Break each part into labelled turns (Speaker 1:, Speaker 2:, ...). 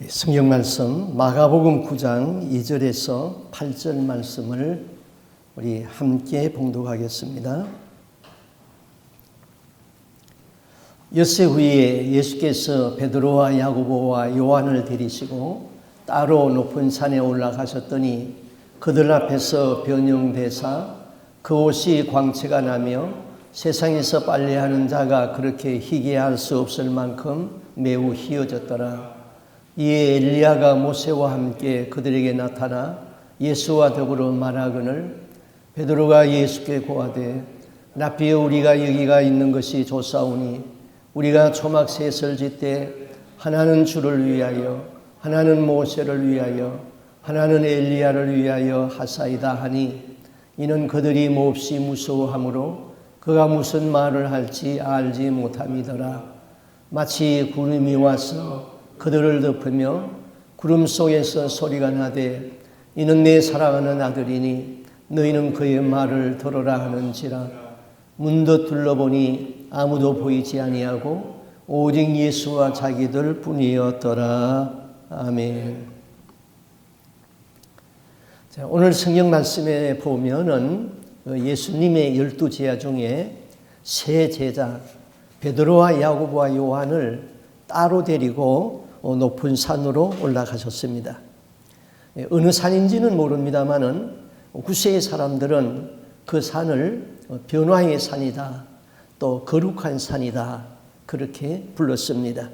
Speaker 1: 성경 말씀 마가복음 9장 2절에서 8절 말씀을 우리 함께 봉독하겠습니다. 엿새 후에 예수께서 베드로와 야고보와 요한을 데리시고 따로 높은 산에 올라가셨더니 그들 앞에서 변형되사 그 옷이 광채가 나며 세상에서 빨래하는 자가 그렇게 희게할 수 없을 만큼 매우 희어졌더라. 이에 엘리야가 모세와 함께 그들에게 나타나 예수와 더불어 말하거늘 베드로가 예수께 고하되 라삐여 우리가 여기가 있는 것이 좋사오니 우리가 초막셋을 짓되 하나는 주를 위하여 하나는 모세를 위하여 하나는 엘리야를 위하여 하사이다 하니 이는 그들이 몹시 무서워하므로 그가 무슨 말을 할지 알지 못함이더라. 마치 구름이 와서 그들을 덮으며 구름 속에서 소리가 나되 이는 내 사랑하는 아들이니 너희는 그의 말을 들으라 하는지라. 문득 둘러보니 아무도 보이지 아니하고 오직 예수와 자기들 뿐이었더라. 아멘. 자, 오늘 성경 말씀에 보면은 예수님의 12제자 중에 세 제자 베드로와 야고보와 요한을 따로 데리고 높은 산으로 올라가셨습니다. 어느 산인지는 모릅니다만은 구세의 사람들은 그 산을 변화의 산이다, 또 거룩한 산이다 그렇게 불렀습니다.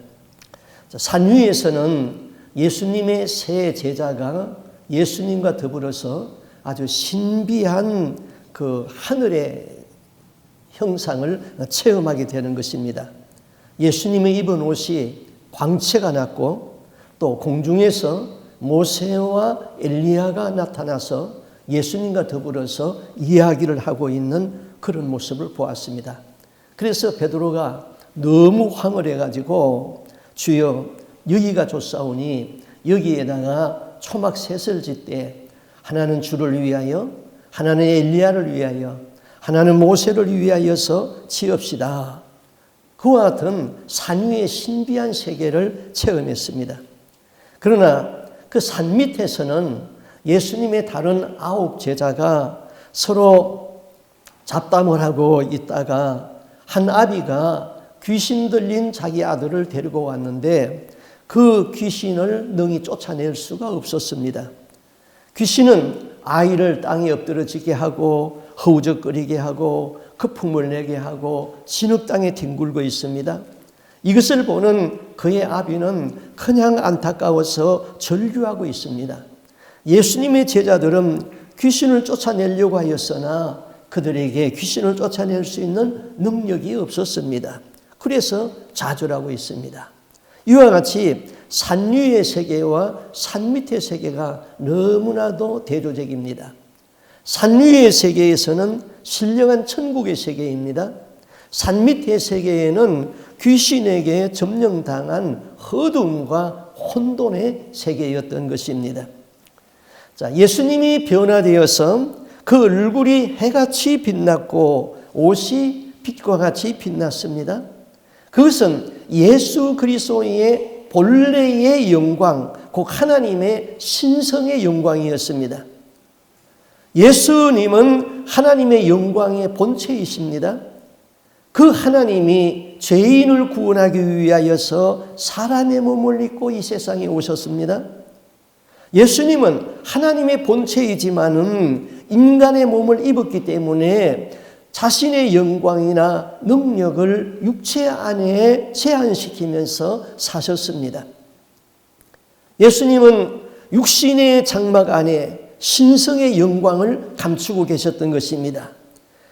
Speaker 1: 산 위에서는 예수님의 세 제자가 예수님과 더불어서 아주 신비한 그 하늘의 형상을 체험하게 되는 것입니다. 예수님의 입은 옷이 광채가 났고 또 공중에서 모세와 엘리야가 나타나서 예수님과 더불어서 이야기를 하고 있는 그런 모습을 보았습니다. 그래서 베드로가 너무 황홀해가지고 주여 여기가 좋사오니 여기에다가 초막셋을 짓되 하나는 주를 위하여 하나는 엘리야를 위하여 하나는 모세를 위하여서 지읍시다. 그와 같은 산 위의 신비한 세계를 체험했습니다. 그러나 그 산 밑에서는 예수님의 다른 9 제자가 서로 잡담을 하고 있다가 한 아비가 귀신 들린 자기 아들을 데리고 왔는데 그 귀신을 능히 쫓아낼 수가 없었습니다. 귀신은 아이를 땅에 엎드러지게 하고 허우적거리게 하고 거품을 내게 하고 진흙땅에 뒹굴고 있습니다. 이것을 보는 그의 아비는 그냥 안타까워서 절규하고 있습니다. 예수님의 제자들은 귀신을 쫓아내려고 하였으나 그들에게 귀신을 쫓아낼 수 있는 능력이 없었습니다. 그래서 좌절하고 있습니다. 이와 같이 산 위의 세계와 산 밑의 세계가 너무나도 대조적입니다. 산 위의 세계에서는 신령한 천국의 세계입니다. 산 밑의 세계에는 귀신에게 점령당한 어둠과 혼돈의 세계였던 것입니다. 자, 예수님이 변화되어서 그 얼굴이 해같이 빛났고 옷이 빛과 같이 빛났습니다. 그것은 예수 그리스도의 본래의 영광, 곧 하나님의 신성의 영광이었습니다. 예수님은 하나님의 영광의 본체이십니다. 그 하나님이 죄인을 구원하기 위하여서 사람의 몸을 입고 이 세상에 오셨습니다. 예수님은 하나님의 본체이지만은 인간의 몸을 입었기 때문에 자신의 영광이나 능력을 육체 안에 제한시키면서 사셨습니다. 예수님은 육신의 장막 안에 신성의 영광을 감추고 계셨던 것입니다.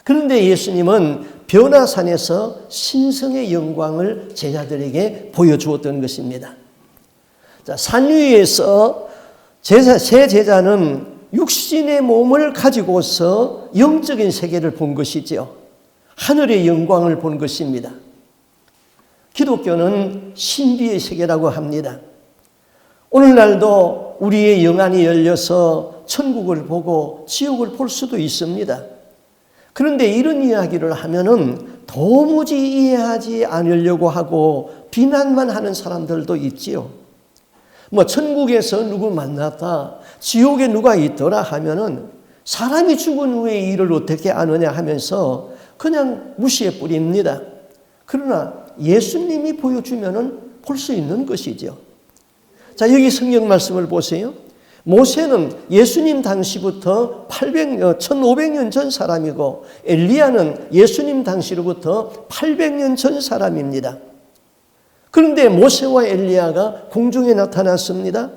Speaker 1: 그런데 예수님은 변화산에서 신성의 영광을 제자들에게 보여주었던 것입니다. 자, 산 위에서 세 제자는 육신의 몸을 가지고서 영적인 세계를 본 것이지요. 하늘의 영광을 본 것입니다. 기독교는 신비의 세계라고 합니다. 오늘날도 우리의 영안이 열려서 천국을 보고 지옥을 볼 수도 있습니다. 그런데 이런 이야기를 하면은 도무지 이해하지 않으려고 하고 비난만 하는 사람들도 있지요. 뭐 천국에서 누구 만났다, 지옥에 누가 있더라 하면은 사람이 죽은 후에 일을 어떻게 아느냐 하면서 그냥 무시해 뿌립니다. 그러나 예수님이 보여주면은 볼 수 있는 것이죠. 자, 여기 성경 말씀을 보세요. 모세는 예수님 당시부터 1500년 전 사람이고 엘리야는 예수님 당시로부터 800년 전 사람입니다. 그런데 모세와 엘리야가 공중에 나타났습니다.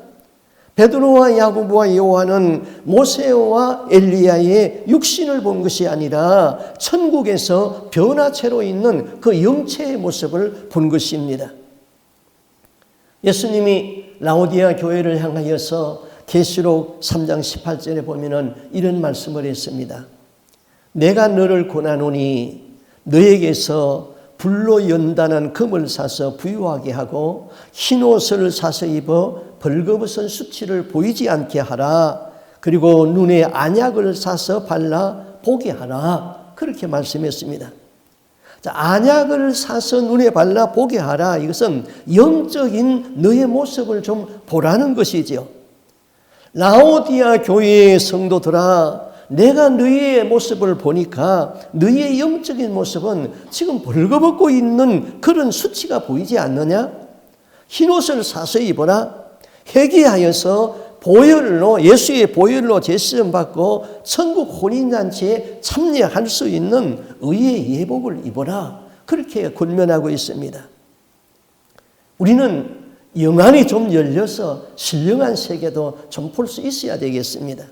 Speaker 1: 베드로와 야고보와 요한은 모세와 엘리야의 육신을 본 것이 아니라 천국에서 변화체로 있는 그 영체의 모습을 본 것입니다. 예수님이 라오디아 교회를 향하여서 계시록 3장 18절에 보면은 이런 말씀을 했습니다. 내가 너를 권하노니 너에게서 불로 연단한 금을 사서 부유하게 하고 흰 옷을 사서 입어 벌거벗은 수치를 보이지 않게 하라. 그리고 눈에 안약을 사서 발라 보게 하라. 그렇게 말씀했습니다. 자, 안약을 사서 눈에 발라 보게 하라. 이것은 영적인 너의 모습을 좀 보라는 것이죠. 라오디아 교회의 성도들아, 내가 너희의 모습을 보니까 너희의 영적인 모습은 지금 벌거벗고 있는 그런 수치가 보이지 않느냐? 흰옷을 사서 입어라. 회개하여서 보혈로, 예수의 보혈로 제시름 받고 천국 혼인잔치에 참여할 수 있는 의의 예복을 입어라. 그렇게 권면하고 있습니다. 우리는 영안이 좀 열려서 신령한 세계도 좀 볼 수 있어야 되겠습니다.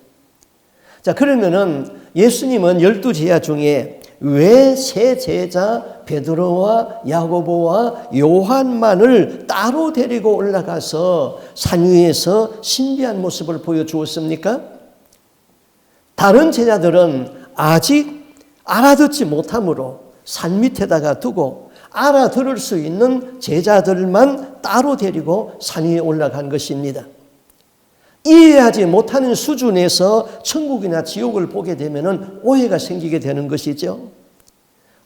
Speaker 1: 자, 그러면은 예수님은 12제자 중에 왜 세 제자 베드로와 야고보와 요한만을 따로 데리고 올라가서 산 위에서 신비한 모습을 보여주었습니까? 다른 제자들은 아직 알아듣지 못하므로 산 밑에다가 두고 알아들을 수 있는 제자들만 따로 데리고 산 위에 올라간 것입니다. 이해하지 못하는 수준에서 천국이나 지옥을 보게 되면 오해가 생기게 되는 것이죠.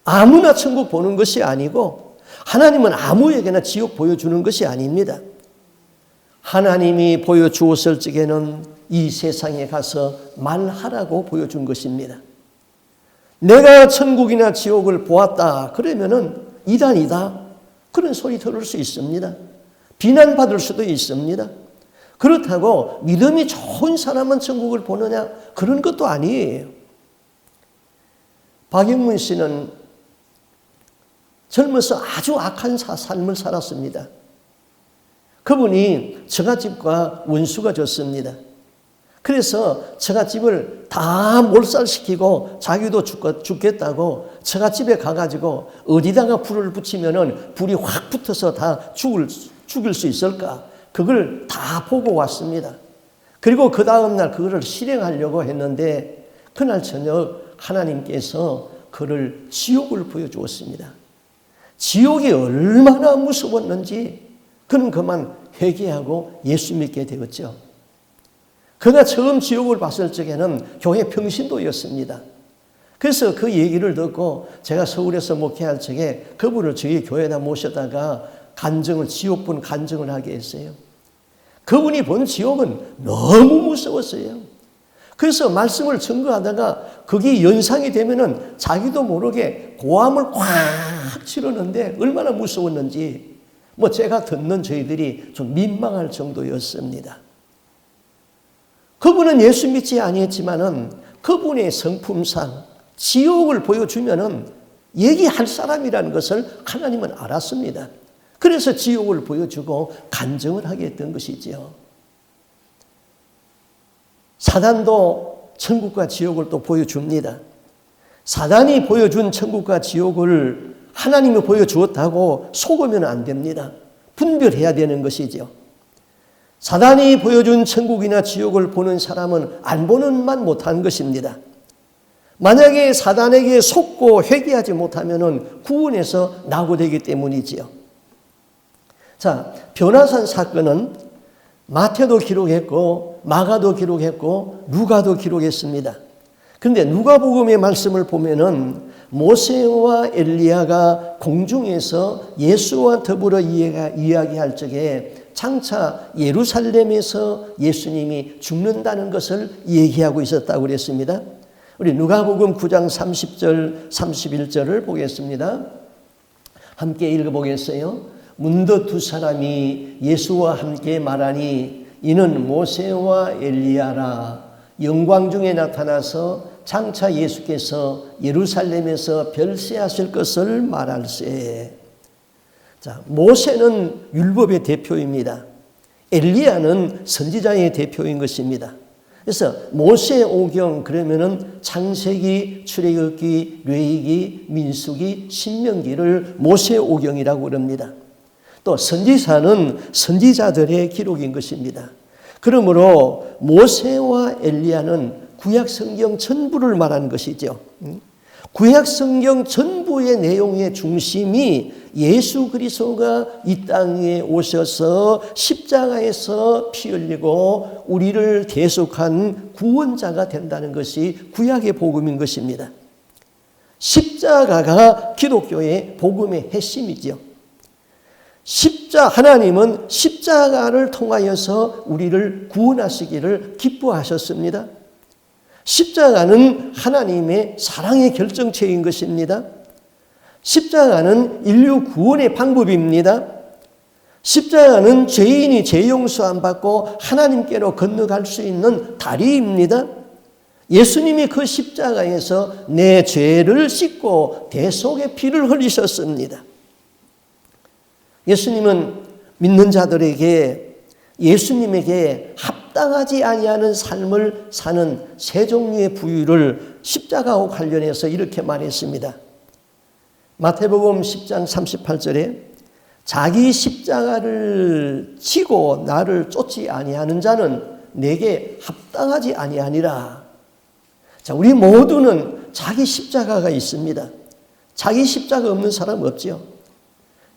Speaker 1: 아무나 천국 보는 것이 아니고 하나님은 아무에게나 지옥 보여주는 것이 아닙니다. 하나님이 보여주었을 적에는 이 세상에 가서 말하라고 보여준 것입니다. 내가 천국이나 지옥을 보았다 그러면은 이단이다 그런 소리 들을 수 있습니다. 비난받을 수도 있습니다. 그렇다고 믿음이 좋은 사람은 천국을 보느냐? 그런 것도 아니에요. 박영문 씨는 젊어서 아주 악한 삶을 살았습니다. 그분이 처갓집과 원수가 졌습니다. 그래서 처갓집을 다 몰살시키고 자기도 죽겠다고 처갓집에 가가지고 어디다가 불을 붙이면은 불이 확 붙어서 다 죽일 수 있을까? 그걸 다 보고 왔습니다. 그리고 그 다음날 그거를 실행하려고 했는데 그날 저녁 하나님께서 그를 지옥을 보여주었습니다. 지옥이 얼마나 무서웠는지 그는 그만 회개하고 예수 믿게 되었죠. 그가 처음 지옥을 봤을 적에는 교회 평신도였습니다. 그래서 그 얘기를 듣고 제가 서울에서 목회할 적에 그분을 저희 교회에다 모셔다가 지옥분 간증을 하게 했어요. 그분이 본 지옥은 너무 무서웠어요. 그래서 말씀을 증거하다가 그게 연상이 되면은 자기도 모르게 고함을 꽉 치르는데 얼마나 무서웠는지 뭐 제가 듣는 저희들이 좀 민망할 정도였습니다. 그분은 예수 믿지 아니했지만은 그분의 성품상 지옥을 보여주면은 얘기할 사람이라는 것을 하나님은 알았습니다. 그래서 지옥을 보여주고 간증을 하게 했던 것이지요. 사단도 천국과 지옥을 또 보여줍니다. 사단이 보여준 천국과 지옥을 하나님이 보여주었다고 속으면 안 됩니다. 분별해야 되는 것이죠. 사단이 보여준 천국이나 지옥을 보는 사람은 안 보는만 못한 것입니다. 만약에 사단에게 속고 회개하지 못하면 구원에서 낙오되기 때문이지요. 자, 변화산 사건은 마태도 기록했고 마가도 기록했고 누가도 기록했습니다. 그런데 누가복음의 말씀을 보면은 모세와 엘리야가 공중에서 예수와 더불어 이야기할 적에 장차 예루살렘에서 예수님이 죽는다는 것을 얘기하고 있었다고 그랬습니다. 우리 누가복음 9장 30절 31절을 보겠습니다. 함께 읽어보겠어요. 문득 두 사람이 예수와 함께 말하니 이는 모세와 엘리야라. 영광 중에 나타나서 장차 예수께서 예루살렘에서 별세하실 것을 말할세. 자, 모세는 율법의 대표입니다. 엘리야는 선지자의 대표인 것입니다. 그래서 모세 오경 그러면은 창세기, 출애굽기, 레위기, 민수기, 신명기를 모세 오경이라고 그럽니다. 또 선지사는 선지자들의 기록인 것입니다. 그러므로 모세와 엘리야는 구약 성경 전부를 말하는 것이죠. 구약 성경 전부의 내용의 중심이 예수 그리스도가 이 땅에 오셔서 십자가에서 피 흘리고 우리를 대속한 구원자가 된다는 것이 구약의 복음인 것입니다. 십자가가 기독교의 복음의 핵심이죠. 하나님은 십자가를 통하여서 우리를 구원하시기를 기뻐하셨습니다. 십자가는 하나님의 사랑의 결정체인 것입니다. 십자가는 인류 구원의 방법입니다. 십자가는 죄인이 죄 용서 안 받고 하나님께로 건너갈 수 있는 다리입니다. 예수님이 그 십자가에서 내 죄를 씻고 대속의 피를 흘리셨습니다. 예수님은 믿는 자들에게 예수님에게 합당하지 아니하는 삶을 사는 세 종류의 부류를 십자가와 관련해서 이렇게 말했습니다. 마태복음 10장 38절에 자기 십자가를 지고 나를 쫓지 아니하는 자는 내게 합당하지 아니하니라. 자, 우리 모두는 자기 십자가가 있습니다. 자기 십자가 없는 사람 없죠.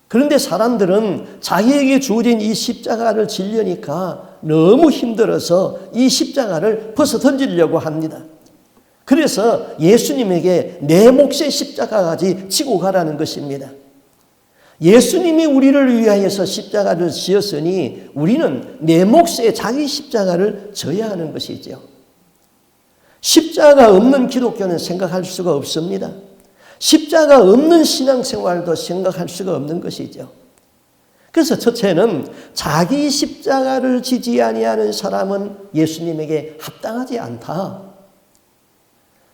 Speaker 1: 그런데 사람들은 자기에게 주어진 이 십자가를 지려니까 너무 힘들어서 이 십자가를 벗어 던지려고 합니다. 그래서 예수님에게 내 몫의 십자가까지 지고 가라는 것입니다. 예수님이 우리를 위하여서 십자가를 지었으니 우리는 내 몫의 자기 십자가를 져야 하는 것이죠. 십자가 없는 기독교는 생각할 수가 없습니다. 십자가 없는 신앙생활도 생각할 수가 없는 것이죠. 그래서 첫째는 자기 십자가를 지지 아니하는 사람은 예수님에게 합당하지 않다.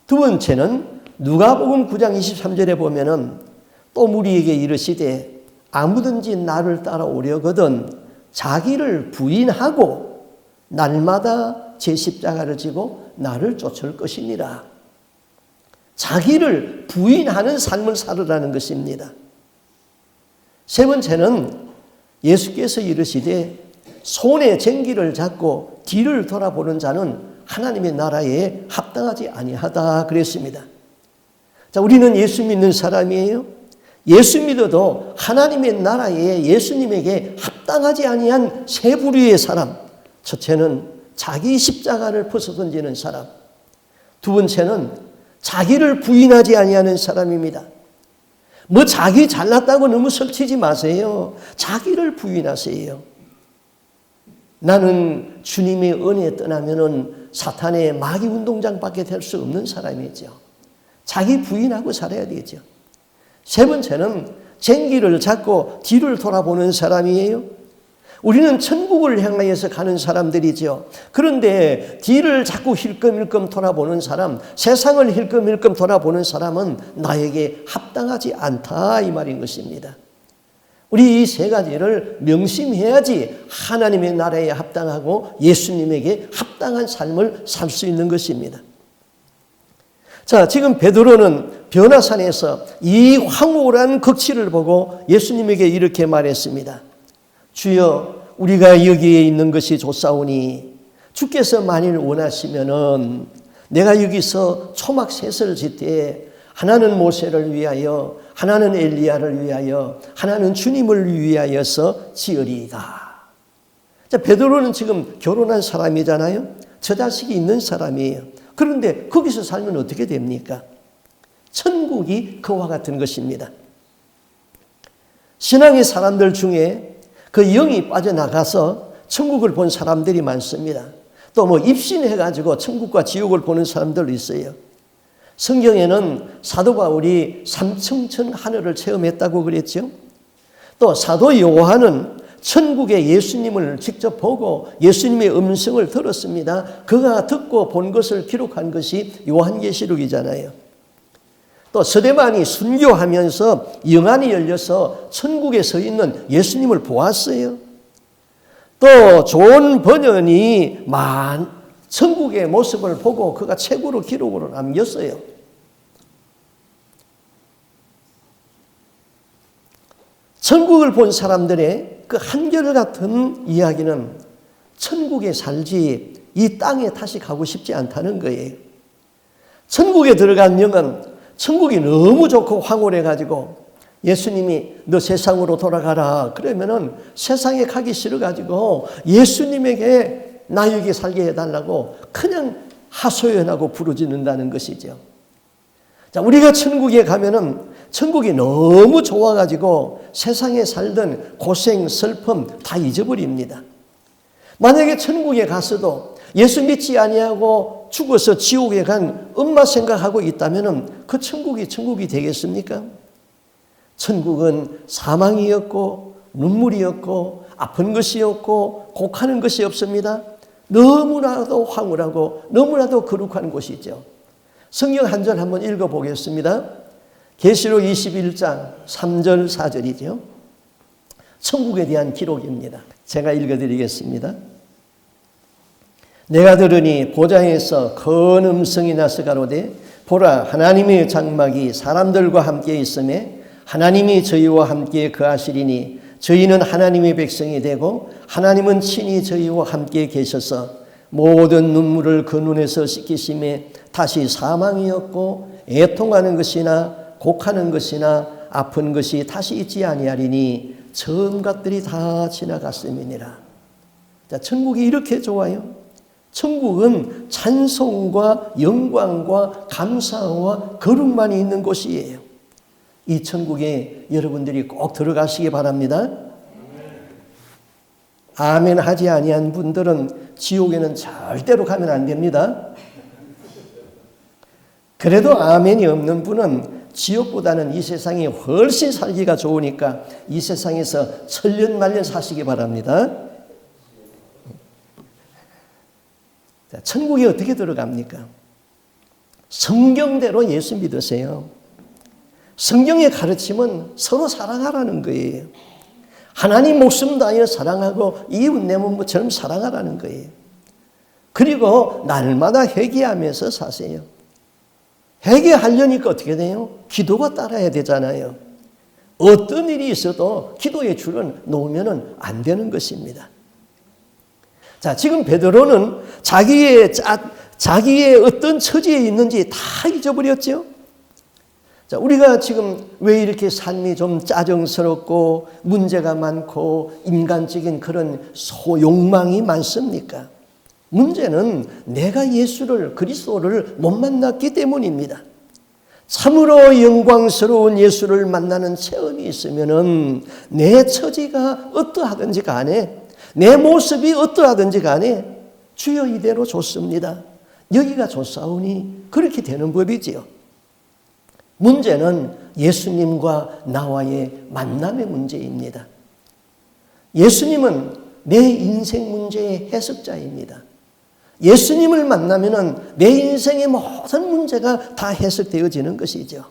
Speaker 1: 두 번째는 누가복음 9장 23절에 보면은 또 우리에게 이르시되 아무든지 나를 따라오려거든 자기를 부인하고 날마다 제 십자가를 지고 나를 쫓을 것이니라. 자기를 부인하는 삶을 살으라는 것입니다. 세 번째는 예수께서 이르시되 손에 쟁기를 잡고 뒤를 돌아보는 자는 하나님의 나라에 합당하지 아니하다 그랬습니다. 자, 우리는 예수 믿는 사람이에요. 예수 믿어도 하나님의 나라에 예수님에게 합당하지 아니한 세 부류의 사람. 첫째는 자기 십자가를 벗어 던지는 사람. 두 번째는 자기를 부인하지 아니하는 사람입니다. 뭐 자기 잘났다고 너무 설치지 마세요. 자기를 부인하세요. 나는 주님의 은혜에 떠나면은 사탄의 마귀 운동장밖에 될 수 없는 사람이죠. 자기 부인하고 살아야 되죠. 세 번째는 쟁기를 잡고 뒤를 돌아보는 사람이에요. 우리는 천국을 향하여서 가는 사람들이죠. 그런데 뒤를 자꾸 힐끔힐끔 돌아보는 사람, 세상을 힐끔힐끔 돌아보는 사람은 나에게 합당하지 않다 이 말인 것입니다. 우리 이 세 가지를 명심해야지 하나님의 나라에 합당하고 예수님에게 합당한 삶을 살 수 있는 것입니다. 자, 지금 베드로는 변화산에서 이 황홀한 극치를 보고 예수님에게 이렇게 말했습니다. 주여, 우리가 여기에 있는 것이 좋사오니 주께서 만일 원하시면은 내가 여기서 초막 셋을 짓되 하나는 모세를 위하여, 하나는 엘리야를 위하여, 하나는 주님을 위하여서 지으리이다. 자, 베드로는 지금 결혼한 사람이잖아요. 저 자식이 있는 사람이에요. 그런데 거기서 살면 어떻게 됩니까? 천국이 그와 같은 것입니다. 신앙의 사람들 중에 그 영이 빠져나가서 천국을 본 사람들이 많습니다. 또 뭐 입신해가지고 천국과 지옥을 보는 사람들도 있어요. 성경에는 사도 바울이 삼층천 하늘을 체험했다고 그랬죠. 또 사도 요한은 천국의 예수님을 직접 보고 예수님의 음성을 들었습니다. 그가 듣고 본 것을 기록한 것이 요한계시록이잖아요. 또 서대만이 순교하면서 영안이 열려서 천국에 서 있는 예수님을 보았어요. 또 존 번연이 천국의 모습을 보고 그가 책으로 기록으로 남겼어요. 천국을 본 사람들의 그 한결같은 이야기는 천국에 살지 이 땅에 다시 가고 싶지 않다는 거예요. 천국에 들어간 영은 천국이 너무 좋고 황홀해가지고 예수님이 너 세상으로 돌아가라 그러면은 세상에 가기 싫어가지고 예수님에게 나에게 살게 해달라고 그냥 하소연하고 부르짖는다는 것이죠. 자, 우리가 천국에 가면은 천국이 너무 좋아가지고 세상에 살던 고생, 슬픔 다 잊어버립니다. 만약에 천국에 갔어도 예수 믿지 아니하고 죽어서 지옥에 간 엄마 생각하고 있다면은 그 천국이 되겠습니까? 천국은 사망이었고 눈물이었고 아픈 것이 없고 곡하는 것이 없습니다. 너무나도 황홀하고 너무나도 거룩한 곳이죠. 성경 한 절 한번 읽어보겠습니다. 계시록 21장 3절 4절이죠. 천국에 대한 기록입니다. 제가 읽어드리겠습니다. 내가 들으니 보좌에서 큰 음성이 나서 가로되 보라 하나님의 장막이 사람들과 함께 있음에 하나님이 저희와 함께 거하시리니 저희는 하나님의 백성이 되고 하나님은 친히 저희와 함께 계셔서 모든 눈물을 그 눈에서 씻기심에 다시 사망이 없고 애통하는 것이나 곡하는 것이나 아픈 것이 다시 있지 아니하리니 처음 것들이 다 지나갔음이니라. 자, 천국이 이렇게 좋아요. 천국은 찬송과 영광과 감사와 거룩만이 있는 곳이에요. 이 천국에 여러분들이 꼭 들어가시기 바랍니다. 아멘 하지 아니한 분들은 지옥에는 절대로 가면 안 됩니다. 그래도 아멘이 없는 분은 지옥보다는 이 세상이 훨씬 살기가 좋으니까 이 세상에서 천년만년 사시기 바랍니다. 자, 천국에 어떻게 들어갑니까? 성경대로 예수 믿으세요. 성경의 가르침은 서로 사랑하라는 거예요. 하나님 목숨 다하여 사랑하고 이웃 내 몸처럼 사랑하라는 거예요. 그리고 날마다 회개하면서 사세요. 회개하려니까 어떻게 돼요? 기도가 따라야 되잖아요. 어떤 일이 있어도 기도의 줄은 놓으면 안 되는 것입니다. 자, 지금 베드로는 자기의 어떤 처지에 있는지 다 잊어버렸죠. 자, 우리가 지금 왜 이렇게 삶이 좀 짜증스럽고 문제가 많고 인간적인 그런 욕망이 많습니까? 문제는 내가 예수를 그리스도를 못 만났기 때문입니다. 참으로 영광스러운 예수를 만나는 체험이 있으면은 내 처지가 어떠하든지 간에 내 모습이 어떠하든지 간에 주여 이대로 좋습니다. 여기가 좋사오니 그렇게 되는 법이지요. 문제는 예수님과 나와의 만남의 문제입니다. 예수님은 내 인생 문제의 해석자입니다. 예수님을 만나면은 내 인생의 모든 문제가 다 해석되어지는 것이죠.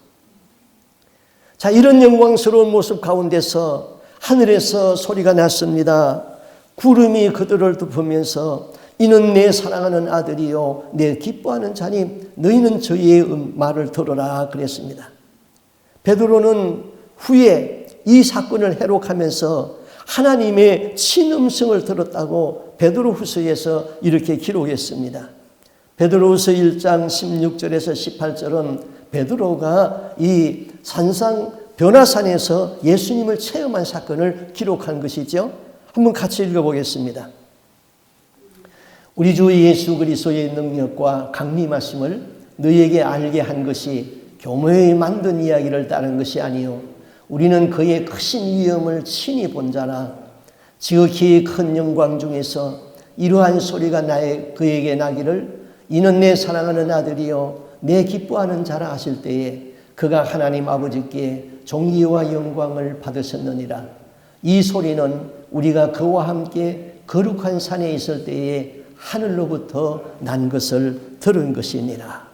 Speaker 1: 자, 이런 영광스러운 모습 가운데서 하늘에서 소리가 났습니다. 구름이 그들을 덮으면서 이는 내 사랑하는 아들이요 내 기뻐하는 자니 너희는 저희의 말을 들어라 그랬습니다. 베드로는 후에 이 사건을 해록하면서 하나님의 친음성을 들었다고 베드로후서에서 이렇게 기록했습니다. 베드로후서 1장 16절에서 18절은 베드로가 이 산상 변화산에서 예수님을 체험한 사건을 기록한 것이죠. 한번 같이 읽어보겠습니다. 우리 주 예수 그리스도의 능력과 강림하심을 너희에게 알게 한 것이 교묘히 만든 이야기를 따른 것이 아니요 우리는 그의 크신 위엄을 친히 본 자라. 지극히 큰 영광 중에서 이러한 소리가 그에게 나기를 이는 내 사랑하는 아들이요 내 기뻐하는 자라 하실 때에 그가 하나님 아버지께 존귀와 영광을 받으셨느니라. 이 소리는 우리가 그와 함께 거룩한 산에 있을 때에 하늘로부터 난 것을 들은 것이니라.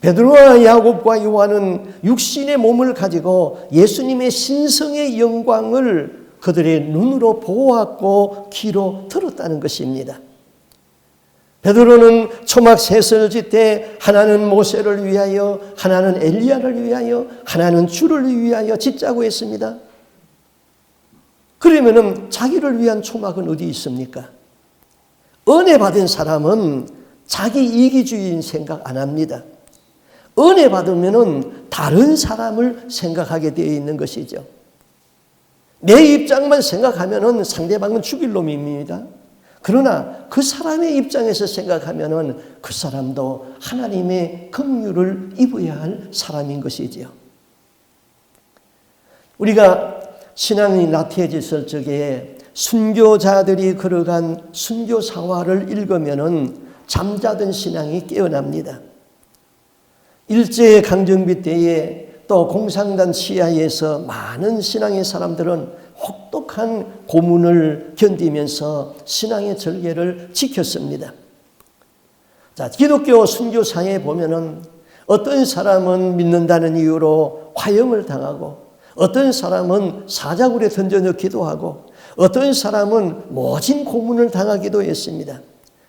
Speaker 1: 베드로와 야곱과 요한은 육신의 몸을 가지고 예수님의 신성의 영광을 그들의 눈으로 보았고 귀로 들었다는 것입니다. 베드로는 초막 셋을 짓되 하나는 모세를 위하여, 하나는 엘리야를 위하여, 하나는 주를 위하여 짓자고 했습니다. 그러면은 자기를 위한 초막은 어디 있습니까? 은혜 받은 사람은 자기 이기주의인 생각 안 합니다. 은혜 받으면은 다른 사람을 생각하게 되어 있는 것이죠. 내 입장만 생각하면은 상대방은 죽일 놈입니다. 그러나 그 사람의 입장에서 생각하면은 그 사람도 하나님의 긍휼을 입어야 할 사람인 것이지요. 우리가 신앙이 나태해졌을 적에 순교자들이 걸어간 순교사화를 읽으면은 잠자던 신앙이 깨어납니다. 일제강점기 때에 또 공산당 시야에서 많은 신앙의 사람들은 혹독한 고문을 견디면서 신앙의 절개를 지켰습니다. 자, 기독교 순교사에 보면은 어떤 사람은 믿는다는 이유로 화형을 당하고, 어떤 사람은 사자굴에 던져 넣기도 하고, 어떤 사람은 모진 고문을 당하기도 했습니다.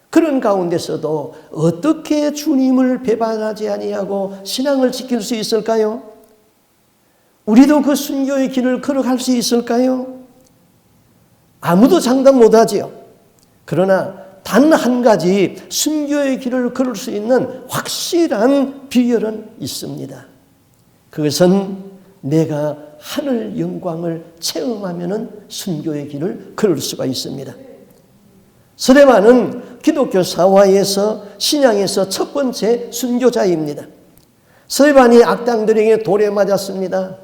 Speaker 1: 그런 가운데서도 어떻게 주님을 배반하지 아니하고 신앙을 지킬 수 있을까요? 우리도 그 순교의 길을 걸어갈 수 있을까요? 아무도 장담 못하지요. 그러나 단 한 가지 순교의 길을 걸을 수 있는 확실한 비결은 있습니다. 그것은 내가 하늘 영광을 체험하면은 순교의 길을 걸을 수가 있습니다. 스데반은 기독교 사화에서 신앙에서 첫 번째 순교자입니다. 스데반이 악당들에게 돌에 맞았습니다.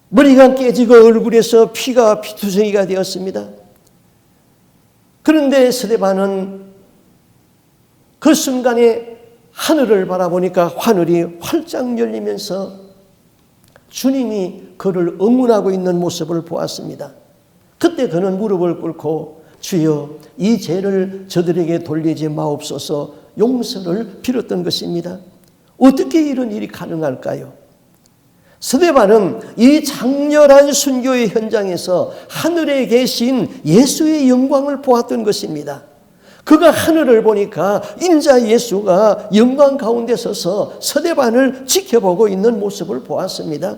Speaker 1: 머리가 깨지고 얼굴에서 피가 피투성이가 되었습니다. 그런데 스데반은 그 순간에 하늘을 바라보니까 하늘이 활짝 열리면서 주님이 그를 응원하고 있는 모습을 보았습니다. 그때 그는 무릎을 꿇고 주여 이 죄를 저들에게 돌리지 마옵소서 용서를 빌었던 것입니다. 어떻게 이런 일이 가능할까요? 스데반은 이 장렬한 순교의 현장에서 하늘에 계신 예수의 영광을 보았던 것입니다. 그가 하늘을 보니까 인자 예수가 영광 가운데 서서 스데반을 지켜보고 있는 모습을 보았습니다.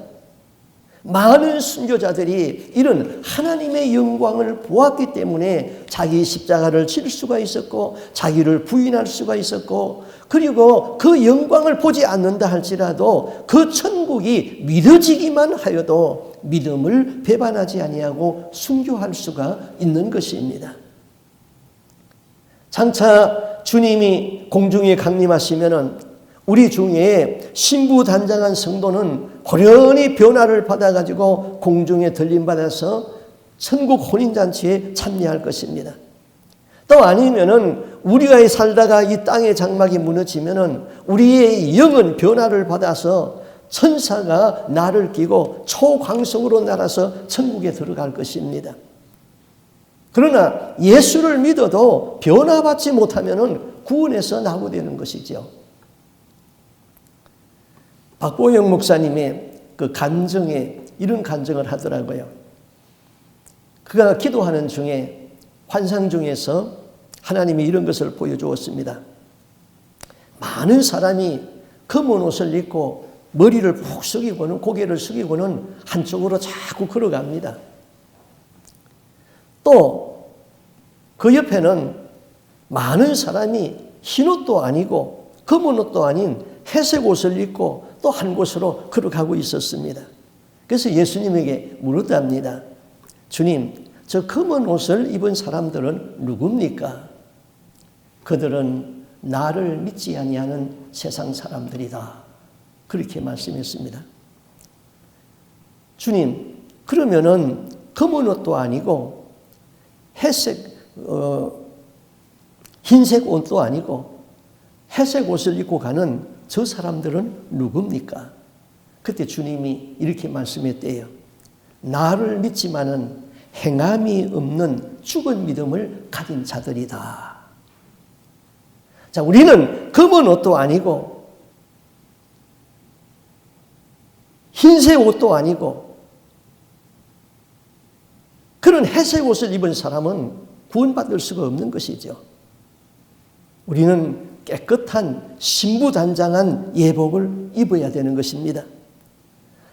Speaker 1: 많은 순교자들이 이런 하나님의 영광을 보았기 때문에 자기 십자가를 질 수가 있었고 자기를 부인할 수가 있었고 그리고 그 영광을 보지 않는다 할지라도 그 천국이 믿어지기만 하여도 믿음을 배반하지 아니하고 순교할 수가 있는 것입니다. 장차 주님이 공중에 강림하시면은 우리 중에 신부단장한 성도는 호련히 변화를 받아가지고 공중에 들림받아서 천국 혼인잔치에 참여할 것입니다. 또 아니면은 우리가 살다가 이 땅의 장막이 무너지면은 우리의 영은 변화를 받아서 천사가 나를 끼고 초광성으로 날아서 천국에 들어갈 것입니다. 그러나 예수를 믿어도 변화받지 못하면은 구원에서 낙오되는 것이죠. 박보영 목사님의 그 간증에 이런 간증을 하더라고요. 그가 기도하는 중에 환상 중에서 하나님이 이런 것을 보여주었습니다. 많은 사람이 검은 옷을 입고 머리를 푹 숙이고는 고개를 숙이고는 한쪽으로 자꾸 걸어갑니다. 또 그 옆에는 많은 사람이 흰 옷도 아니고 검은 옷도 아닌 회색 옷을 입고 또 한 곳으로 걸어가고 있었습니다. 그래서 예수님에게 물었답니다. 주님, 저 검은 옷을 입은 사람들은 누굽니까? 그들은 나를 믿지 아니하는 세상 사람들이다. 그렇게 말씀했습니다. 주님, 그러면은 검은 옷도 아니고 흰색 옷도 아니고 회색 옷을 입고 가는 저 사람들은 누굽니까? 그때 주님이 이렇게 말씀했대요. 나를 믿지만은 행함이 없는 죽은 믿음을 가진 자들이다. 자, 우리는 검은 옷도 아니고 흰색 옷도 아니고 그런 회색 옷을 입은 사람은 구원받을 수가 없는 것이죠. 우리는 깨끗한 신부단장한 예복을 입어야 되는 것입니다.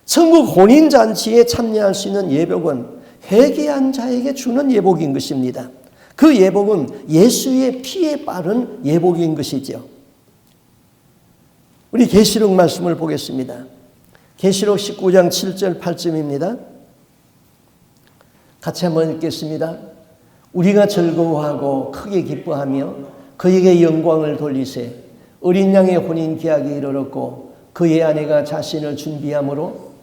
Speaker 1: 천국 혼인잔치에 참여할 수 있는 예복은 회개한 자에게 주는 예복인 것입니다. 그 예복은 예수의 피에 바른 예복인 것이죠. 우리 계시록 말씀을 보겠습니다. 계시록 19장 7절 8절입니다. 같이 한번 읽겠습니다. 우리가 즐거워하고 크게 기뻐하며 그에게 영광을 돌리세. 어린 양의 혼인 계약이 이르렀고 그의 아내가 자신을 준비함으로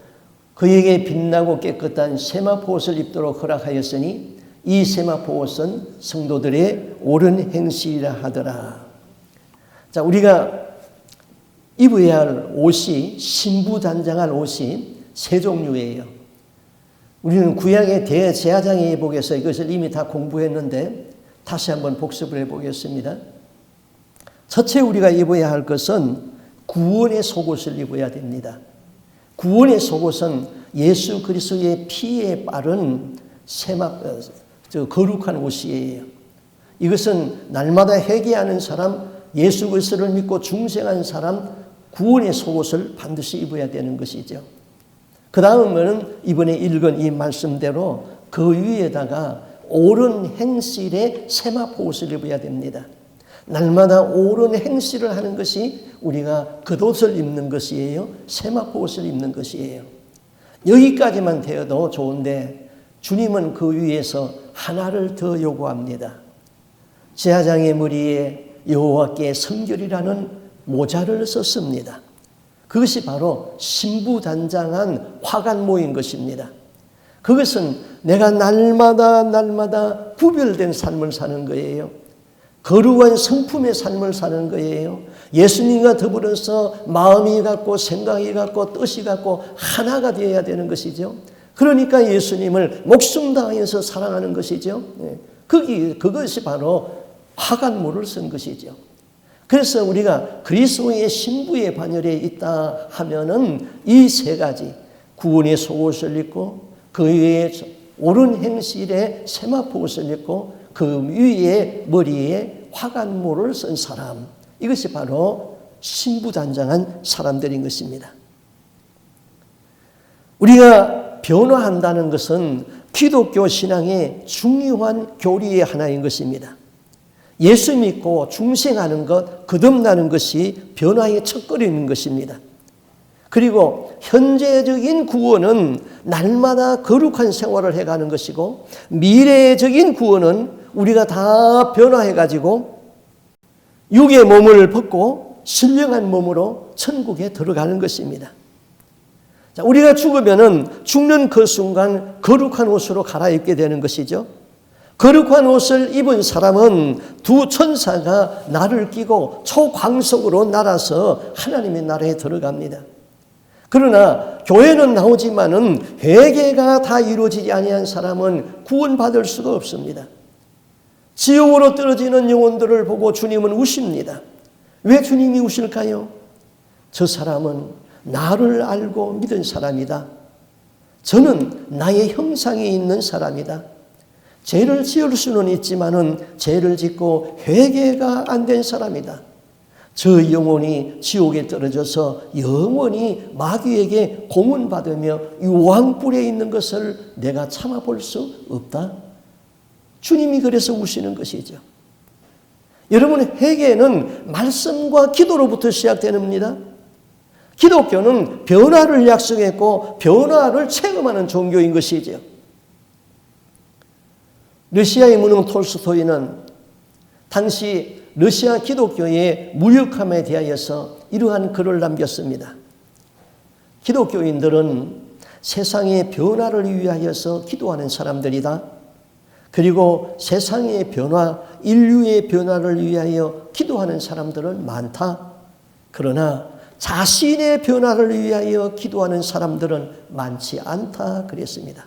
Speaker 1: 그에게 빛나고 깨끗한 세마포 옷을 입도록 허락하였으니 이 세마포 옷은 성도들의 옳은 행실이라 하더라. 자, 우리가 입어야 할 옷이 신부단장할 옷이 세 종류예요. 우리는 구약의 대제사장의 예복에서 이것을 이미 다 공부했는데 다시 한번 복습을 해보겠습니다. 첫째 우리가 입어야 할 것은 구원의 속옷을 입어야 됩니다. 구원의 속옷은 예수 그리스도의 피에 바른 거룩한 옷이에요. 이것은 날마다 회개하는 사람, 예수 그리스도를 믿고 중생한 사람, 구원의 속옷을 반드시 입어야 되는 것이죠. 그 다음은 이번에 읽은 이 말씀대로 그 위에다가 옳은 행실의 세마포 옷을 입어야 됩니다. 날마다 옳은 행실을 하는 것이 우리가 겉옷을 입는 것이에요. 세마포 옷을 입는 것이에요. 여기까지만 되어도 좋은데 주님은 그 위에서 하나를 더 요구합니다. 제사장의 머리에 여호와께 성결이라는 모자를 썼습니다. 그것이 바로 신부단장한 화관모인 것입니다. 그것은 내가 날마다 구별된 삶을 사는 거예요. 거룩한 성품의 삶을 사는 거예요. 예수님과 더불어서 마음이 같고 생각이 같고 뜻이 같고 하나가 되어야 되는 것이죠. 그러니까 예수님을 목숨 다해서 사랑하는 것이죠. 그것이 바로 화관모를 쓴 것이죠. 그래서 우리가 그리스도의 신부의 반열에 있다 하면은 이 세 가지, 구원의 속옷을 입고 그 위에 옳은 행실의 세마포 옷을 입고 그 위에 머리에 화관모를 쓴 사람, 이것이 바로 신부단장한 사람들인 것입니다. 우리가 변화한다는 것은 기독교 신앙의 중요한 교리의 하나인 것입니다. 예수 믿고 중생하는 것, 거듭나는 것이 변화의 첫걸음인 것입니다. 그리고 현재적인 구원은 날마다 거룩한 생활을 해가는 것이고 미래적인 구원은 우리가 다 변화해가지고 육의 몸을 벗고 신령한 몸으로 천국에 들어가는 것입니다. 자, 우리가 죽으면은 죽는 그 순간 거룩한 옷으로 갈아입게 되는 것이죠. 거룩한 옷을 입은 사람은 두 천사가 나를 끼고 초광석으로 날아서 하나님의 나라에 들어갑니다. 그러나 교회는 나오지만은 회개가 다 이루어지지 아니한 사람은 구원받을 수가 없습니다. 지옥으로 떨어지는 영혼들을 보고 주님은 우십니다. 왜 주님이 우실까요? 저 사람은 나를 알고 믿은 사람이다. 저는 나의 형상이 있는 사람이다. 죄를 지을 수는 있지만은 죄를 짓고 회개가 안 된 사람이다. 저 영혼이 지옥에 떨어져서 영원히 마귀에게 고문받으며 유황불에 있는 것을 내가 참아볼 수 없다. 주님이 그래서 우시는 것이죠. 여러분, 회개는 말씀과 기도로부터 시작됩니다. 기독교는 변화를 약속했고 변화를 체험하는 종교인 것이죠. 러시아의 무능 톨스토이는 당시 러시아 기독교의 무력함에 대하여서 이러한 글을 남겼습니다. 기독교인들은 세상의 변화를 위하여서 기도하는 사람들이다. 그리고 세상의 변화, 인류의 변화를 위하여 기도하는 사람들은 많다. 그러나 자신의 변화를 위하여 기도하는 사람들은 많지 않다 그랬습니다.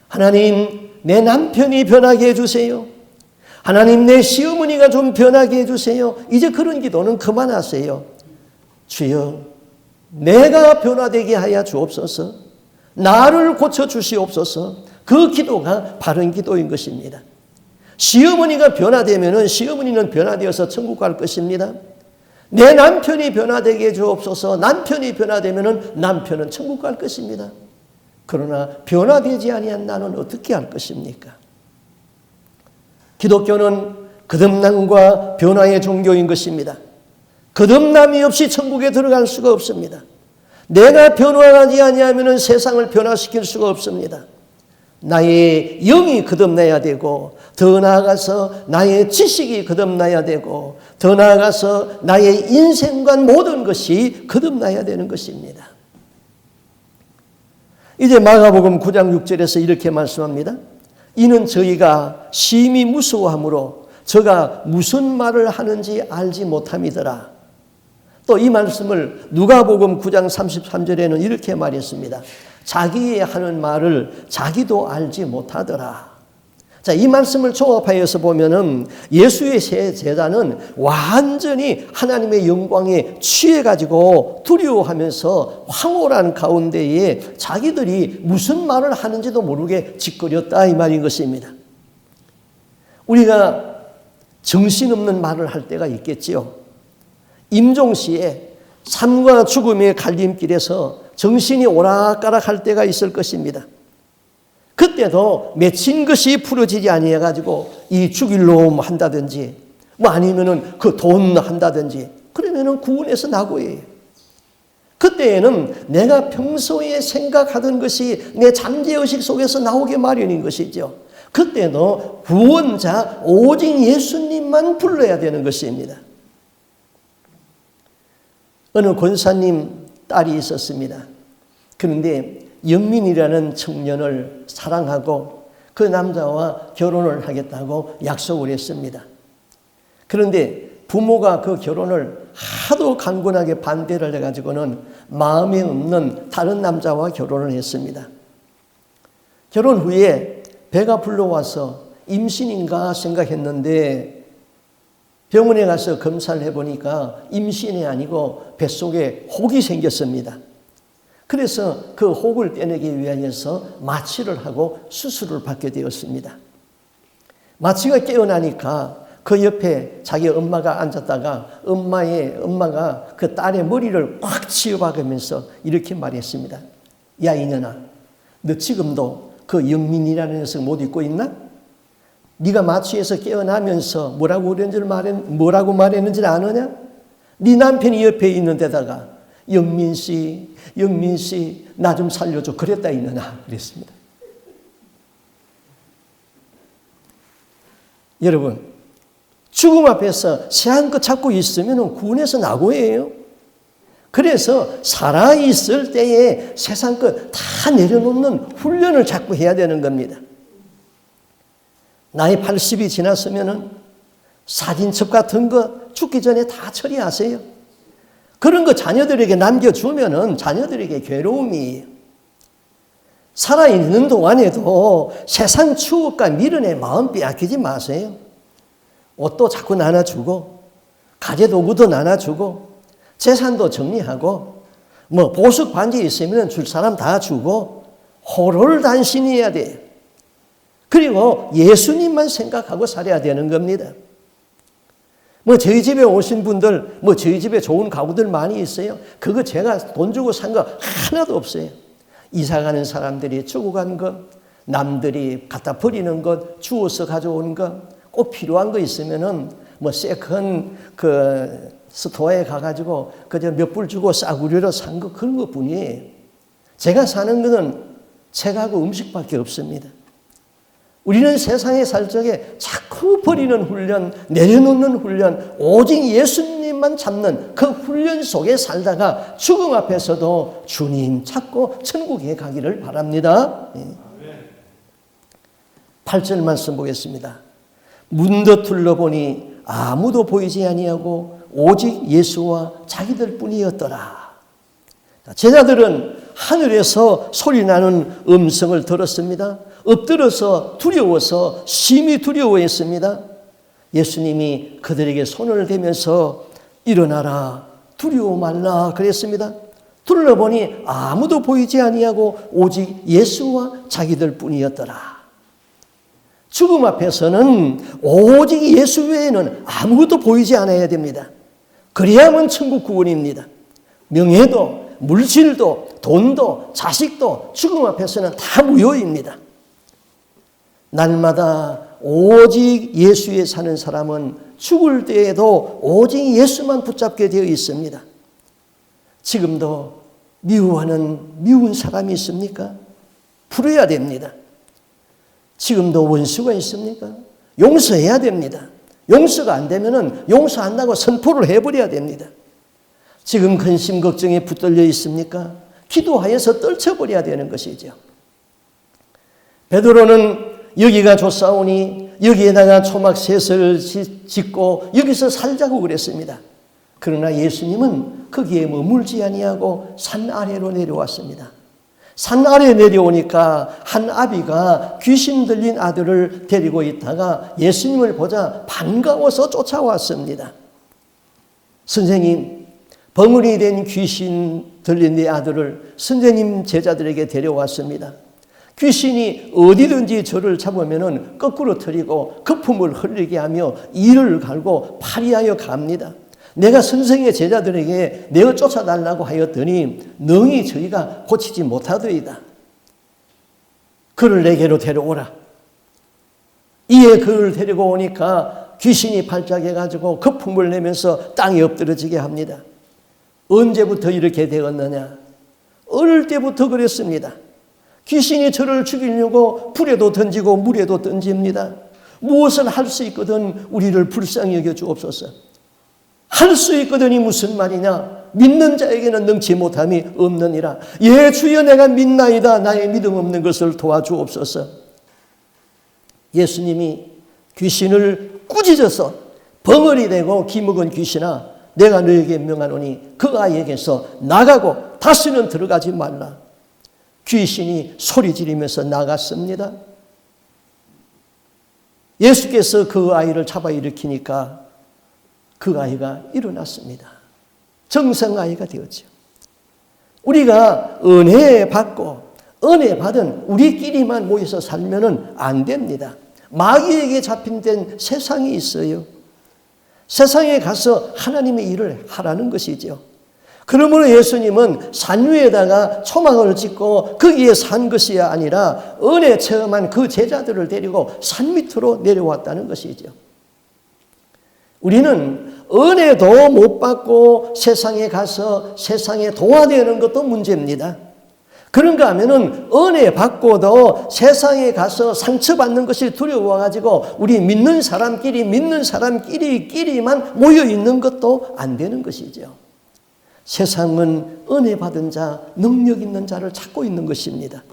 Speaker 1: 하나님, 내 남편이 변하게 해주세요. 하나님, 내 시어머니가 좀 변하게 해주세요. 이제 그런 기도는 그만하세요. 주여, 내가 변화되게 하여 주옵소서. 나를 고쳐주시옵소서. 그 기도가 바른 기도인 것입니다. 시어머니가 변화되면 시어머니는 변화되어서 천국 갈 것입니다. 내 남편이 변화되게 해 주옵소서. 남편이 변화되면 남편은 천국 갈 것입니다. 그러나 변화되지 아니한 나는 어떻게 할 것입니까? 기독교는 거듭남과 변화의 종교인 것입니다. 거듭남이 없이 천국에 들어갈 수가 없습니다. 내가 변화하지 아니하면 세상을 변화시킬 수가 없습니다. 나의 영이 거듭나야 되고, 더 나아가서 나의 지식이 거듭나야 되고, 더 나아가서 나의 인생과 모든 것이 거듭나야 되는 것입니다. 이제 마가복음 9장 6절에서 이렇게 말씀합니다. 이는 저희가 심히 무서워하므로 저가 무슨 말을 하는지 알지 못함이더라. 또 이 말씀을 누가복음 9장 33절에는 이렇게 말했습니다. 자기의 하는 말을 자기도 알지 못하더라. 자, 이 말씀을 종합하여서 보면은 예수의 세 제자는 완전히 하나님의 영광에 취해가지고 두려워하면서 황홀한 가운데에 자기들이 무슨 말을 하는지도 모르게 짓거렸다 이 말인 것입니다. 우리가 정신없는 말을 할 때가 있겠지요. 임종시에 삶과 죽음의 갈림길에서 정신이 오락가락할 때가 있을 것입니다. 그때도 맺힌 것이 풀어지지 아니해가지고 이 죽일 놈 한다든지 뭐 아니면은 그 돈 한다든지 그러면은 구원에서 나고예요. 그때에는 내가 평소에 생각하던 것이 내 잠재의식 속에서 나오게 마련인 것이죠. 그때도 구원자 오직 예수님만 불러야 되는 것입니다. 어느 권사님 딸이 있었습니다. 그런데 영민이라는 청년을 사랑하고 그 남자와 결혼을 하겠다고 약속을 했습니다. 그런데 부모가 그 결혼을 하도 강권하게 반대를 해가지고는 마음에 없는 다른 남자와 결혼을 했습니다. 결혼 후에 배가 불러와서 임신인가 생각했는데 병원에 가서 검사를 해보니까 임신이 아니고 뱃속에 혹이 생겼습니다. 그래서 그 혹을 떼내기 위해서 마취를 하고 수술을 받게 되었습니다. 마취가 깨어나니까 그 옆에 자기 엄마가 앉았다가 엄마가 그 딸의 머리를 꽉 쥐어박으면서 이렇게 말했습니다. 야 이년아, 너 지금도 그 영민이라는 녀석 못 잊고 있나? 네가 마취해서 깨어나면서 뭐라고 말했는지를 아느냐? 네 남편이 옆에 있는 데다가 영민 씨 나 좀 살려줘 그랬다 이느냐 그랬습니다. 여러분, 죽음 앞에서 새한껏 잡고 있으면 구원에서 나고예요. 그래서 살아있을 때에 세상 것 다 내려놓는 훈련을 자꾸 해야 되는 겁니다. 나이 80이 지났으면 사진첩 같은 거 죽기 전에 다 처리하세요. 그런 거 자녀들에게 남겨주면 자녀들에게 괴로움이에요. 살아있는 동안에도 세상 추억과 미련의 마음 빼앗기지 마세요. 옷도 자꾸 나눠주고 가재도구도 나눠주고 재산도 정리하고 뭐 보석 반지 있으면 줄 사람 다 주고 호롤단신해야 돼요. 그리고 예수님만 생각하고 살아야 되는 겁니다. 뭐 저희 집에 오신 분들 뭐 저희 집에 좋은 가구들 많이 있어요. 그거 제가 돈 주고 산 거 하나도 없어요. 이사 가는 사람들이 주고 간 것, 남들이 갖다 버리는 것, 주워서 가져온 것, 꼭 필요한 거 있으면은 뭐 세컨 그 스토어에 가가지고 그저 몇 불 주고 싸구려로 산 거 그런 것 뿐이에요. 제가 사는 거는 책하고 음식밖에 없습니다. 우리는 세상에 살 적에 자꾸 버리는 훈련, 내려놓는 훈련, 오직 예수님만 잡는 그 훈련 속에 살다가 죽음 앞에서도 주님 찾고 천국에 가기를 바랍니다. 8절 말씀 보겠습니다. 문도 둘러보니 아무도 보이지 아니하고 오직 예수와 자기들 뿐이었더라. 제자들은 하늘에서 소리나는 음성을 들었습니다. 엎드려서 두려워서 심히 두려워했습니다. 예수님이 그들에게 손을 대면서 일어나라, 두려워 말라 그랬습니다. 둘러보니 아무도 보이지 아니하고 오직 예수와 자기들 뿐이었더라. 죽음 앞에서는 오직 예수 외에는 아무것도 보이지 않아야 됩니다. 그래야만 천국 구원입니다. 명예도, 물질도, 돈도, 자식도 죽음 앞에서는 다 무효입니다. 날마다 오직 예수에 사는 사람은 죽을 때에도 오직 예수만 붙잡게 되어 있습니다. 지금도 미워하는 미운 사람이 있습니까? 풀어야 됩니다. 지금도 원수가 있습니까? 용서해야 됩니다. 용서가 안 되면은 용서한다고 선포를 해버려야 됩니다. 지금 근심 걱정에 붙들려 있습니까? 기도하여서 떨쳐버려야 되는 것이죠. 베드로는 여기가 좋사오니 여기에다가 초막셋을 짓고 여기서 살자고 그랬습니다. 그러나 예수님은 거기에 머물지 아니하고 산 아래로 내려왔습니다. 산 아래에 내려오니까 한 아비가 귀신 들린 아들을 데리고 있다가 예수님을 보자 반가워서 쫓아왔습니다. 선생님, 벙어리 된 귀신 들린 내 아들을 선생님 제자들에게 데려왔습니다. 귀신이 어디든지 저를 잡으면 거꾸로 틀리고 거품을 흘리게 하며 이를 갈고 파리하여 갑니다. 내가 선생의 제자들에게 내어 쫓아달라고 하였더니 능히 저희가 고치지 못하더이다. 그를 내게로 데려오라. 이에 그를 데리고 오니까 귀신이 발작해가지고 거품을 내면서 땅에 엎드러지게 합니다. 언제부터 이렇게 되었느냐? 어릴 때부터 그랬습니다. 귀신이 저를 죽이려고 불에도 던지고 물에도 던집니다. 무엇을 할 수 있거든 우리를 불쌍히 여겨 주옵소서. 할 수 있거든이 무슨 말이냐? 믿는 자에게는 능치 못함이 없느니라. 예, 주여 내가 믿나이다. 나의 믿음 없는 것을 도와주옵소서. 예수님이 귀신을 꾸짖어서 벙어리 되고 기먹은 귀신아, 내가 너에게 명하노니 그 아이에게서 나가고 다시는 들어가지 말라. 귀신이 소리 지르면서 나갔습니다. 예수께서 그 아이를 잡아 일으키니까 그 아이가 일어났습니다. 정상 아이가 되었죠. 우리가 은혜 받고 은혜 받은 우리끼리만 모여서 살면은 안 됩니다. 마귀에게 잡힌 된 세상이 있어요. 세상에 가서 하나님의 일을 하라는 것이죠. 그러므로 예수님은 산 위에다가 초막을 짓고 거기에 산 것이 아니라 은혜 체험한 그 제자들을 데리고 산 밑으로 내려왔다는 것이죠. 우리는 은혜도 못 받고 세상에 가서 세상에 도와되는 것도 문제입니다. 그런가 하면은 은혜 받고도 세상에 가서 상처받는 것이 두려워가지고 우리 믿는 사람끼리만 모여 있는 것도 안 되는 것이죠. 세상은 은혜 받은 자, 능력 있는 자를 찾고 있는 것입니다.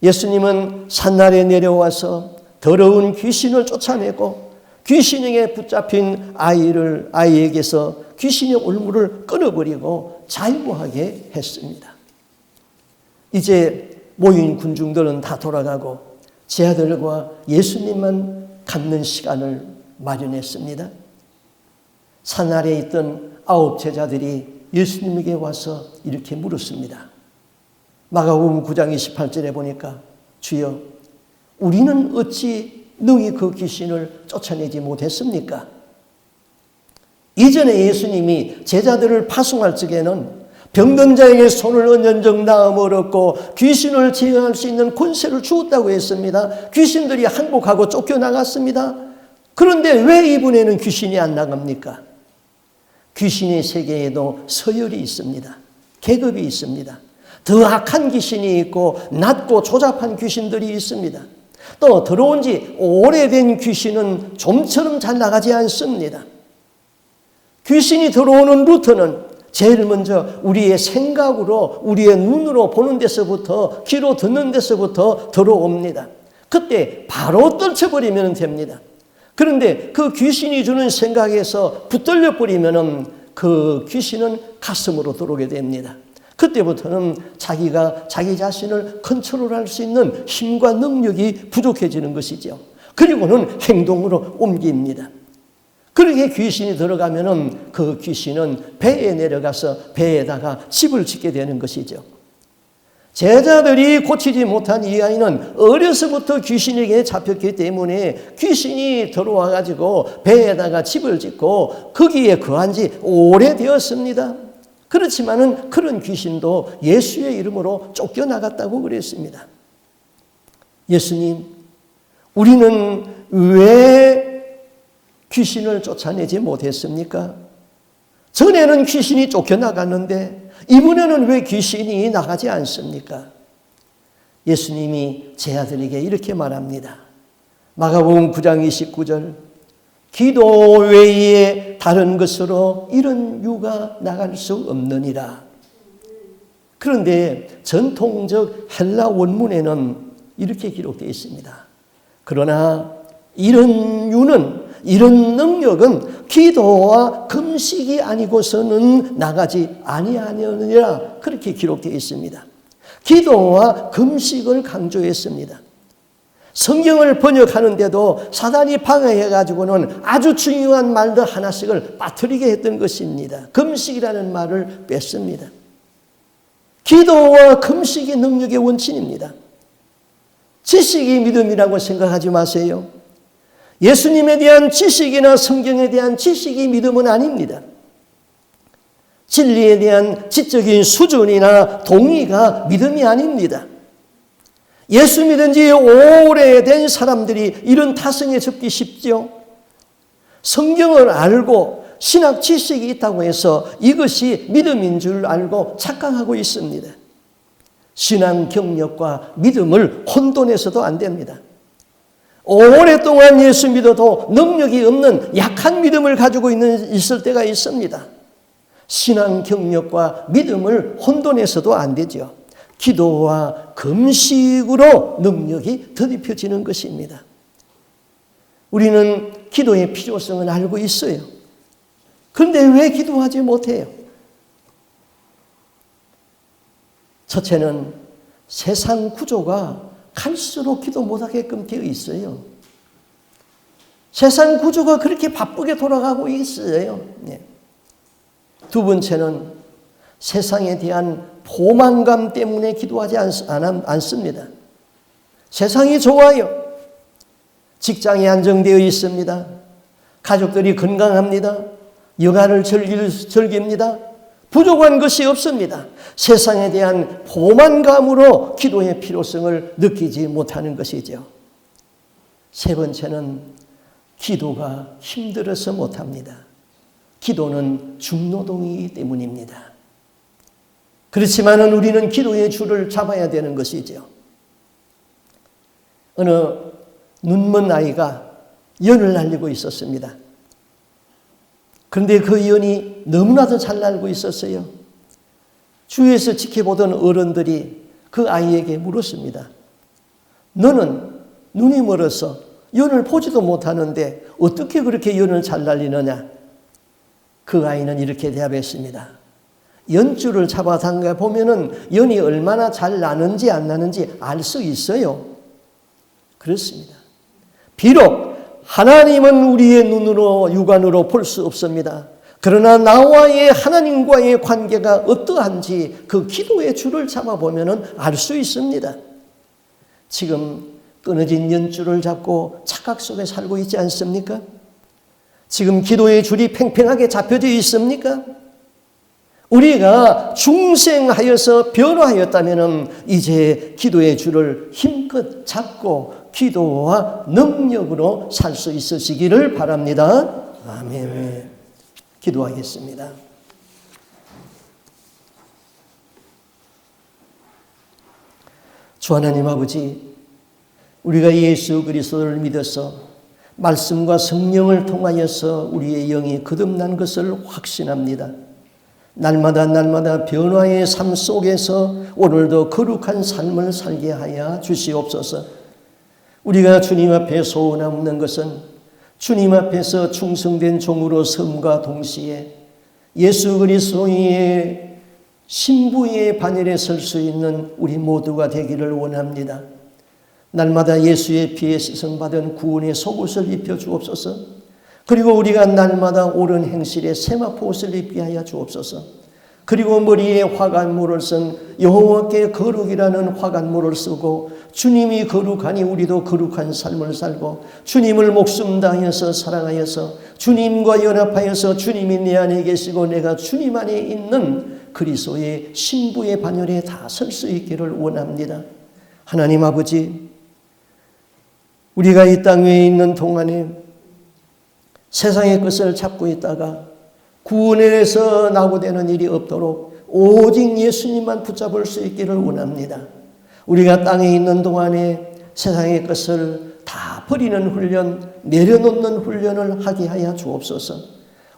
Speaker 1: 예수님은 산나라에 내려와서 더러운 귀신을 쫓아내고 귀신에게 붙잡힌 아이에게서 귀신의 올무를 끊어버리고 자유하게 했습니다. 이제 모인 군중들은 다 돌아가고 제자들과 예수님만 갖는 시간을 마련했습니다. 산 아래에 있던 9 제자들이 예수님에게 와서 이렇게 물었습니다. 마가복음 9장 28절에 보니까 주여, 우리는 어찌 능히 그 귀신을 쫓아내지 못했습니까? 이전에 예수님이 제자들을 파송할 적에는 병든 자에게 손을 얹은 나음을 얻고 귀신을 제어할 수 있는 권세를 주었다고 했습니다. 귀신들이 항복하고 쫓겨나갔습니다. 그런데 왜 이번에는 귀신이 안 나갑니까? 귀신의 세계에도 서열이 있습니다. 계급이 있습니다. 더 악한 귀신이 있고 낮고 조잡한 귀신들이 있습니다. 또 들어온 지 오래된 귀신은 좀처럼 잘 나가지 않습니다. 귀신이 들어오는 루트는 제일 먼저 우리의 생각으로, 우리의 눈으로 보는 데서부터, 귀로 듣는 데서부터 들어옵니다. 그때 바로 떨쳐버리면 됩니다. 그런데 그 귀신이 주는 생각에서 붙들려 버리면 그 귀신은 가슴으로 들어오게 됩니다. 그때부터는 자기가 자기 자신을 컨트롤할 수 있는 힘과 능력이 부족해지는 것이죠. 그리고는 행동으로 옮깁니다. 그렇게 귀신이 들어가면은 그 귀신은 배에 내려가서 배에다가 집을 짓게 되는 것이죠. 제자들이 고치지 못한 이 아이는 어려서부터 귀신에게 잡혔기 때문에 귀신이 들어와 가지고 배에다가 집을 짓고 거기에 거한 지 오래되었습니다. 그렇지만은 그런 귀신도 예수의 이름으로 쫓겨나갔다고 그랬습니다. 예수님, 우리는 왜 귀신을 쫓아내지 못했습니까? 전에는 귀신이 쫓겨나갔는데 이번에는 왜 귀신이 나가지 않습니까? 예수님이 제자들에게 이렇게 말합니다. 마가복음 9장 29절, 기도 외에 다른 것으로 이런 유가 나갈 수 없느니라. 그런데 전통적 헬라 원문에는 이렇게 기록되어 있습니다. 그러나 이런 유는, 이런 능력은 기도와 금식이 아니고서는 나가지 아니하느니라. 그렇게 기록되어 있습니다. 기도와 금식을 강조했습니다. 성경을 번역하는데도 사단이 방해해가지고는 아주 중요한 말들 하나씩을 빠뜨리게 했던 것입니다. 금식이라는 말을 뺐습니다. 기도와 금식이 능력의 원천입니다. 지식이 믿음이라고 생각하지 마세요. 예수님에 대한 지식이나 성경에 대한 지식이 믿음은 아닙니다. 진리에 대한 지적인 수준이나 동의가 믿음이 아닙니다. 예수 믿은 지 오래된 사람들이 이런 타성에 접기 쉽죠. 성경을 알고 신학 지식이 있다고 해서 이것이 믿음인 줄 알고 착각하고 있습니다. 신앙 경력과 믿음을 혼돈해서도 안 됩니다. 오랫동안 예수 믿어도 능력이 없는 약한 믿음을 가지고 있을 때가 있습니다. 신앙 경력과 믿음을 혼돈해서도 안 되죠. 기도와 금식으로 능력이 더딥혀지는 것입니다. 우리는 기도의 필요성을 알고 있어요. 그런데 왜 기도하지 못해요? 첫째는 세상 구조가 갈수록 기도 못하게끔 되어 있어요. 세상 구조가 그렇게 바쁘게 돌아가고 있어요. 두 번째는 세상에 대한 포만감 때문에 기도하지 않습니다. 세상이 좋아요. 직장이 안정되어 있습니다. 가족들이 건강합니다. 여가를 즐깁니다. 부족한 것이 없습니다. 세상에 대한 포만감으로 기도의 필요성을 느끼지 못하는 것이죠. 세 번째는 기도가 힘들어서 못합니다. 기도는 중노동이기 때문입니다. 그렇지만은 우리는 기도의 줄을 잡아야 되는 것이죠. 어느 눈먼 아이가 연을 날리고 있었습니다. 그런데 그 연이 너무나도 잘 날고 있었어요. 주위에서 지켜보던 어른들이 그 아이에게 물었습니다. 너는 눈이 멀어서 연을 보지도 못하는데 어떻게 그렇게 연을 잘 날리느냐? 그 아이는 이렇게 대답했습니다. 연줄을 잡아 당겨 보면은 연이 얼마나 잘 나는지 안 나는지 알 수 있어요. 그렇습니다. 비록 하나님은 우리의 눈으로 육안으로 볼 수 없습니다. 그러나 나와의 하나님과의 관계가 어떠한지 그 기도의 줄을 잡아보면 알 수 있습니다. 지금 끊어진 연줄을 잡고 착각 속에 살고 있지 않습니까? 지금 기도의 줄이 팽팽하게 잡혀져 있습니까? 우리가 중생하여서 변화하였다면 이제 기도의 줄을 힘껏 잡고 기도와 능력으로 살 수 있으시기를 바랍니다. 아멘. 기도하겠습니다. 주 하나님 아버지, 우리가 예수 그리스도를 믿어서 말씀과 성령을 통하여서 우리의 영이 거듭난 것을 확신합니다. 날마다 변화의 삶 속에서 오늘도 거룩한 삶을 살게 하여 주시옵소서. 우리가 주님 앞에 소원하는 것은 주님 앞에서 충성된 종으로 섬과 동시에 예수 그리스도의 신부의 반열에 설 수 있는 우리 모두가 되기를 원합니다. 날마다 예수의 피에 씻음받은 구원의 속옷을 입혀 주옵소서. 그리고 우리가 날마다 옳은 행실에 세마포 옷을 입게 하여 주옵소서. 그리고 머리에 화관모를 쓴 여호와께 거룩이라는 화관모를 쓰고 주님이 거룩하니 우리도 거룩한 삶을 살고 주님을 목숨 다하여서 사랑하여서 주님과 연합하여서 주님이 내 안에 계시고 내가 주님 안에 있는 그리스도의 신부의 반열에 다 설 수 있기를 원합니다. 하나님 아버지, 우리가 이 땅 위에 있는 동안에 세상의 것을 찾고 있다가 구원에서 낙오되는 일이 없도록 오직 예수님만 붙잡을 수 있기를 원합니다. 우리가 땅에 있는 동안에 세상의 것을 다 버리는 훈련, 내려놓는 훈련을 하게 하여 주옵소서.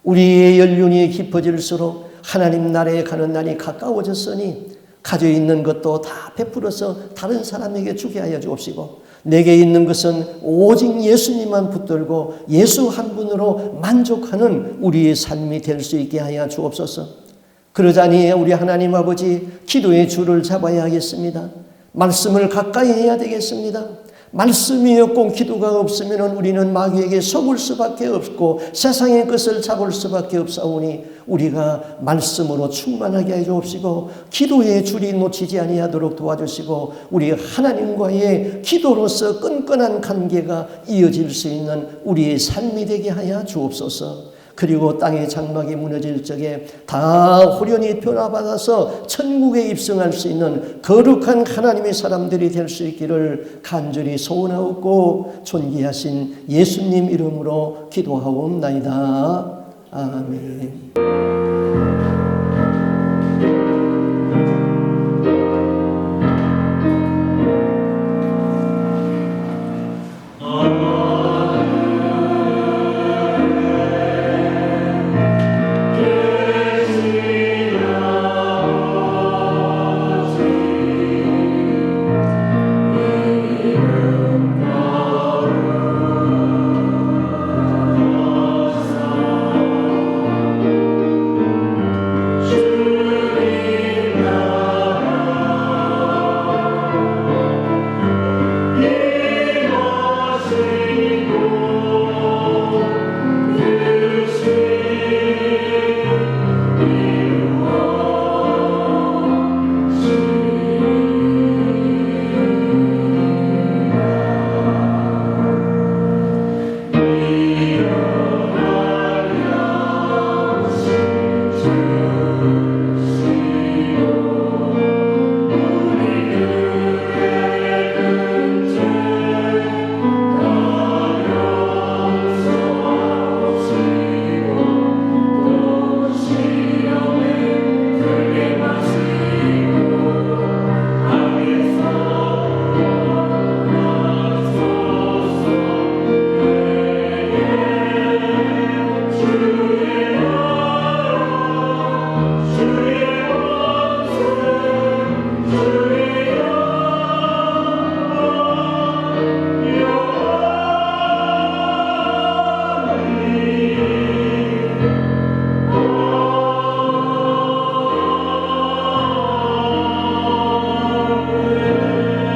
Speaker 1: 우리의 연륜이 깊어질수록 하나님 나라에 가는 날이 가까워졌으니 가지고 있는 것도 다 베풀어서 다른 사람에게 주게 하여 주옵시고 내게 있는 것은 오직 예수님만 붙들고 예수 한 분으로 만족하는 우리의 삶이 될 수 있게 하여 주옵소서. 그러자니 우리 하나님 아버지 기도의 줄을 잡아야 하겠습니다. 말씀을 가까이 해야 되겠습니다. 말씀이 없고 기도가 없으면 우리는 마귀에게 속을 수밖에 없고 세상의 것을 잡을 수밖에 없사오니 우리가 말씀으로 충만하게 해 주옵시고 기도의 줄이 놓치지 아니하도록 도와주시고 우리 하나님과의 기도로서 끈끈한 관계가 이어질 수 있는 우리의 삶이 되게 하여 주옵소서. 그리고 땅의 장막이 무너질 적에 다 호련히 변화받아서 천국에 입성할 수 있는 거룩한 하나님의 사람들이 될 수 있기를 간절히 소원하옵고 존귀하신 예수님 이름으로 기도하옵나이다. 아멘.